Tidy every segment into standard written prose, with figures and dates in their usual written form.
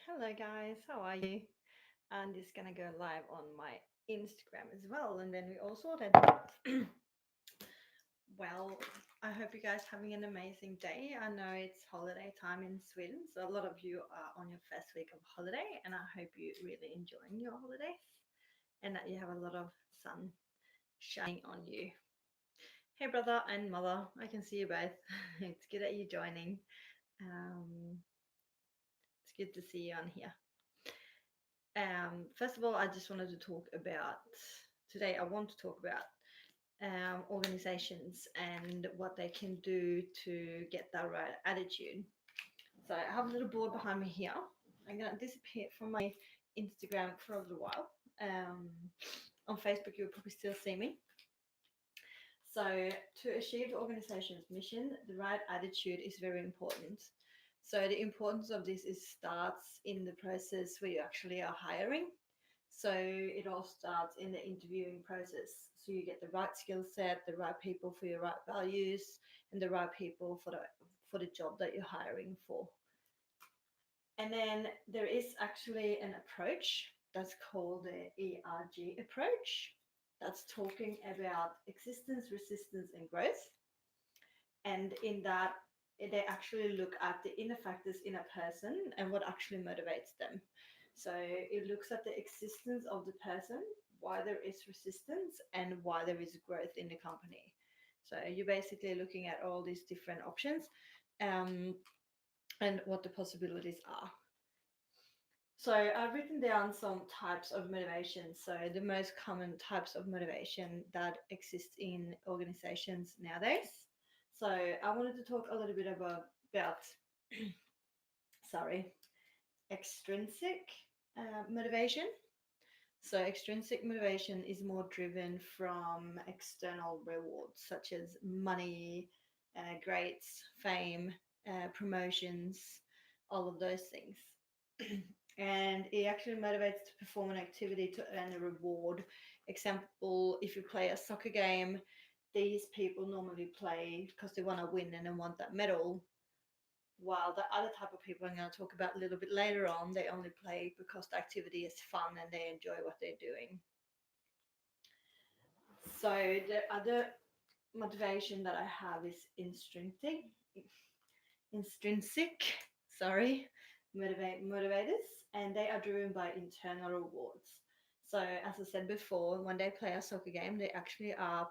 Hello, guys. How are you? And it's gonna go live on my Instagram as well. And then we all sorted. Well, I hope you guys having an amazing day. I know it's holiday time in Sweden, so a lot of you are on your first week of holiday, and I hope you're really enjoying your holidays and that you have a lot of sun shining on you. Hey, brother and mother, I can see you both. It's good that you're joining. Um, it's good to see you on here. First of all, I just wanted to talk about today. I want to talk about organizations and what they can do to get that right attitude. So I have a little board behind me here. I'm gonna disappear from my Instagram for a little while. Um, on Facebook, you'll probably still see me. So to achieve the organization's mission, the right attitude is very important. So the importance of this is starts in the process where you actually are hiring. So it all starts in the interviewing process. So you get the right skill set, the right people for your right values, and the right people for the job that you're hiring for. And then there is actually an approach that's called the ERG approach. That's talking about existence, resistance, and growth. And in that, they actually look at the inner factors in a person and what actually motivates them. So it looks at the existence of the person, why there is resistance, and why there is growth in the company. So you're basically looking at all these different options um, and what the possibilities are. So I've written down some types of motivation. So the most common types of motivation that exist in organizations nowadays. So I wanted to talk a little bit about sorry, extrinsic motivation. So extrinsic motivation is more driven from external rewards such as money, grades, fame, promotions, all of those things. And it actually motivates to perform an activity to earn a reward. Example, if you play a soccer game, these people normally play because they want to win and they want that medal. While the other type of people I'm going to talk about a little bit later on, they only play because the activity is fun and they enjoy what they're doing. So the other motivation that I have is intrinsic, sorry, motivators, and they are driven by internal rewards. So, as I said before, when they play a soccer game, they actually are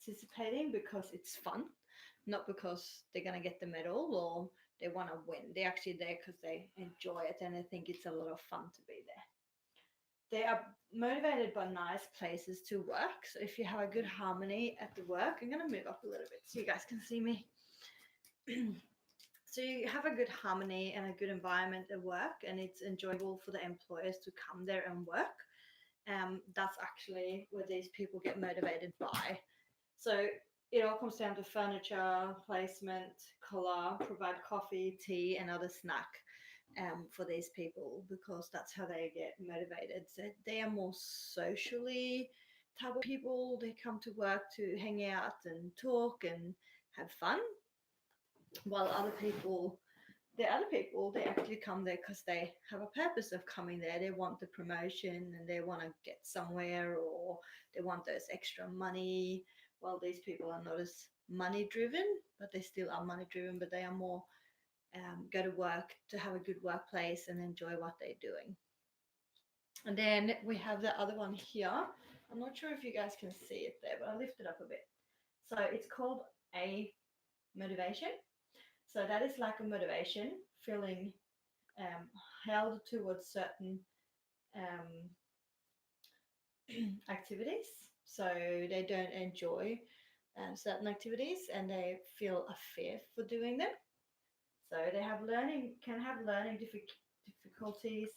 participating because it's fun, not because they're going to get the medal or they want to win. They're actually there because they enjoy it and they think it's a lot of fun to be there. They are motivated by nice places to work. So, if you have a good harmony at the work, I'm going to move up a little bit so you guys can see me. So you have a good harmony and a good environment at work, and it's enjoyable for the employers to come there and work. That's actually where these people get motivated by. So it all comes down to furniture, placement, color, provide coffee, tea, and other snack for these people because that's how they get motivated. So they are more socially type of people. They come to work to hang out and talk and have fun, while other people, they actually come there because they have a purpose of coming there. They want the promotion and they want to get somewhere, or they want those extra money. Well, these people are not as money driven, but they still are money driven, but they are more go to work to have a good workplace and enjoy what they're doing. And then we have the other one here. I'm not sure if you guys can see it there, but I'll lift it up a bit. So it's called a motivation. So that is like a motivation, feeling um, held towards certain um, activities. So they don't enjoy certain activities and they feel a fear for doing them. So they have can have learning difficulties,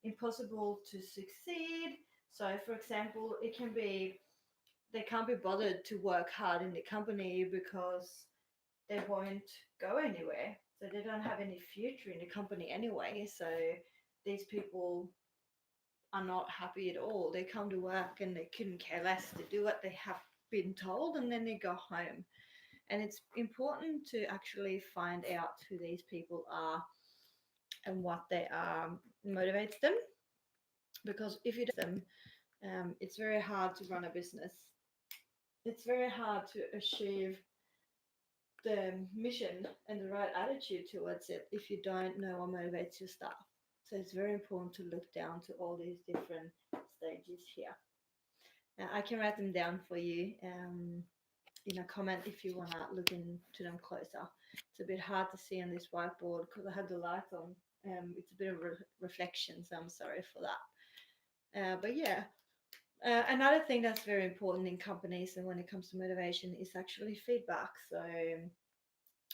impossible to succeed. So, for example, it can be they can't be bothered to work hard in the company because they won't go anywhere. So they don't have any future in the company anyway. So these people are not happy at all. They come to work and they couldn't care less. They do what they have been told and then they go home. And it's important to actually find out who these people are and what they motivates them. Because if you don't them, it's very hard to run a business. It's very hard to achieve the mission and the right attitude towards it if you don't know what motivates your staff. So it's very important to look down to all these different stages here. I can write them down for you in a comment if you want to look into them closer. It's a bit hard to see on this whiteboard because I had the light on. It's a bit of reflection, so I'm sorry for that. But yeah, another thing that's very important in companies and when it comes to motivation is actually feedback. So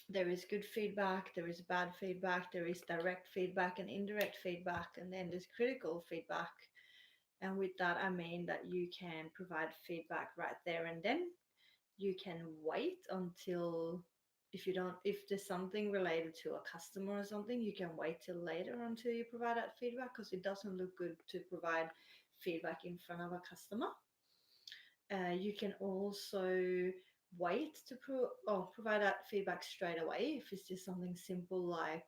there is good feedback, there is bad feedback, there is direct feedback and indirect feedback, and then there's critical feedback. And with that, I mean that you can provide feedback right there and then. You can wait until if there's something related to a customer or something, you can wait till later until you provide that feedback because it doesn't look good to provide feedback in front of a customer. You can also wait to provide that feedback straight away if it's just something simple like,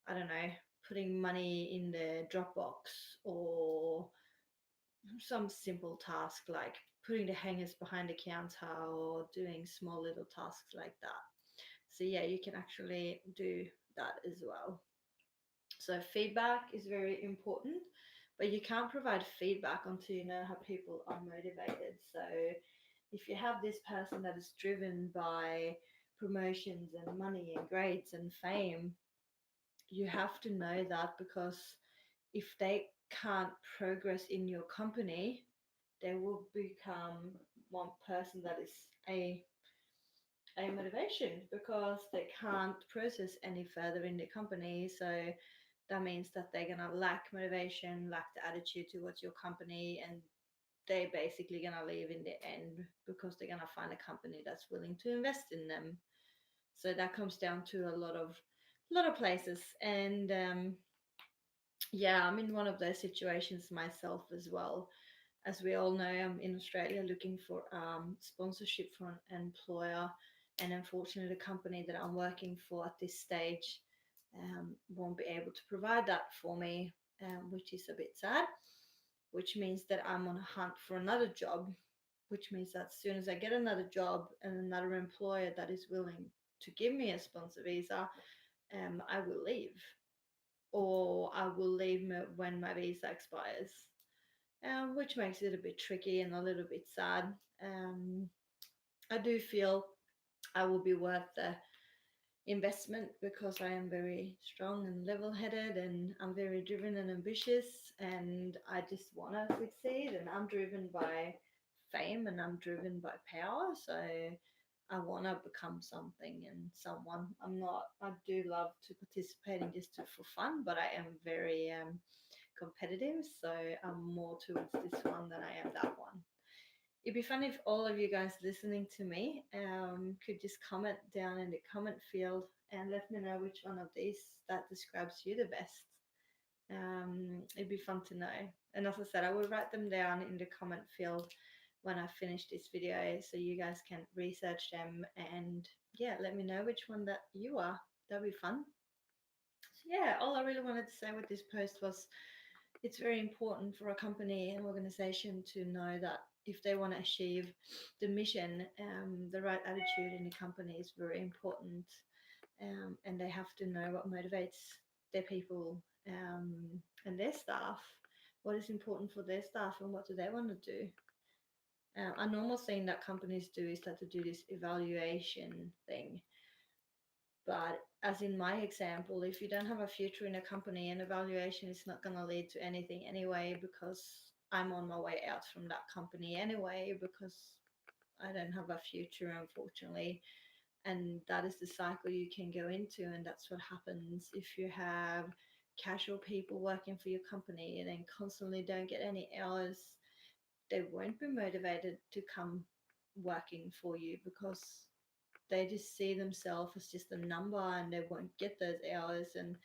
I don't know, putting money in the Dropbox, or some simple task like putting the hangers behind the counter or doing small little tasks like that. So yeah, you can actually do that as well. So feedback is very important, but you can't provide feedback until you know how people are motivated. So if you have this person that is driven by promotions and money and grades and fame, you have to know that, because if they can't progress in your company, they will become one person that is a motivation because they can't process any further in the company. So that means that they're gonna lack motivation, lack the attitude towards your company, and they're basically gonna leave in the end because they're gonna find a company that's willing to invest in them. So that comes down to a lot of places, and yeah, I'm in one of those situations myself as well. As we all know, I'm in Australia looking for sponsorship for an employer, and unfortunately, the company that I'm working for at this stage won't be able to provide that for me, which is a bit sad. Which means that I'm on a hunt for another job, which means that as soon as I get another job and another employer that is willing to give me a sponsor visa, I will leave, or I will leave when my visa expires, which makes it a bit tricky and a little bit sad. Um, I do feel I will be worth the investment because I am very strong and level headed, and I'm very driven and ambitious, and I just want to succeed, and I'm driven by fame and I'm driven by power. So I want to become something and someone. I do love to participate in just for fun, but I am very competitive. So I'm more towards this one than I am that one. It'd be fun if all of you guys listening to me could just comment down in the comment field and let me know which one of these that describes you the best. It'd be fun to know. And as I said, I will write them down in the comment field when I finish this video so you guys can research them and yeah, let me know which one that you are. That'd be fun. So yeah, all I really wanted to say with this post was it's very important for a company and organization to know that if they want to achieve the mission, the right attitude in the company is very important, and they have to know what motivates their people and their staff, what is important for their staff and what do they want to do. A normal thing that companies do is that to do this evaluation thing. But as in my example, if you don't have a future in a company, an evaluation is not going to lead to anything anyway, because I'm on my way out from that company anyway, because I don't have a future, unfortunately. And that is the cycle you can go into. And that's what happens if you have casual people working for your company and then constantly don't get any hours. They won't be motivated to come working for you because they just see themselves as just a number and they won't get those hours, and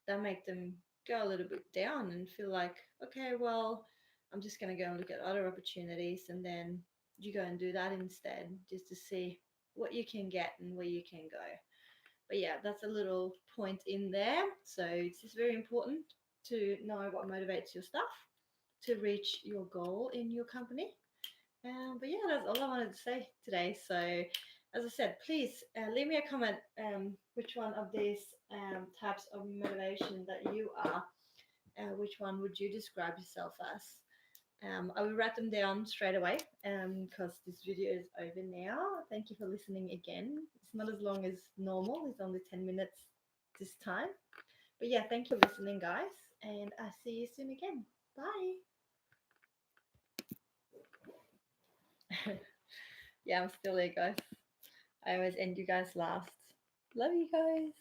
that make them go a little bit down and feel like, okay, well, I'm just going to go and look at other opportunities, and then you go and do that instead just to see what you can get and where you can go. But yeah, that's a little point in there. So it's just very important to know what motivates your staff to reach your goal in your company. But yeah, that's all I wanted to say today. So, as I said, please leave me a comment which one of these types of motivation that you are. Which one would you describe yourself as? I will write them down straight away because this video is over now. Thank you for listening again. It's not as long as normal, it's only 10 minutes this time. But yeah, thank you for listening, guys, and I'll see you soon again. Bye. Yeah, I'm still there, guys. I always end you guys last. Love you guys.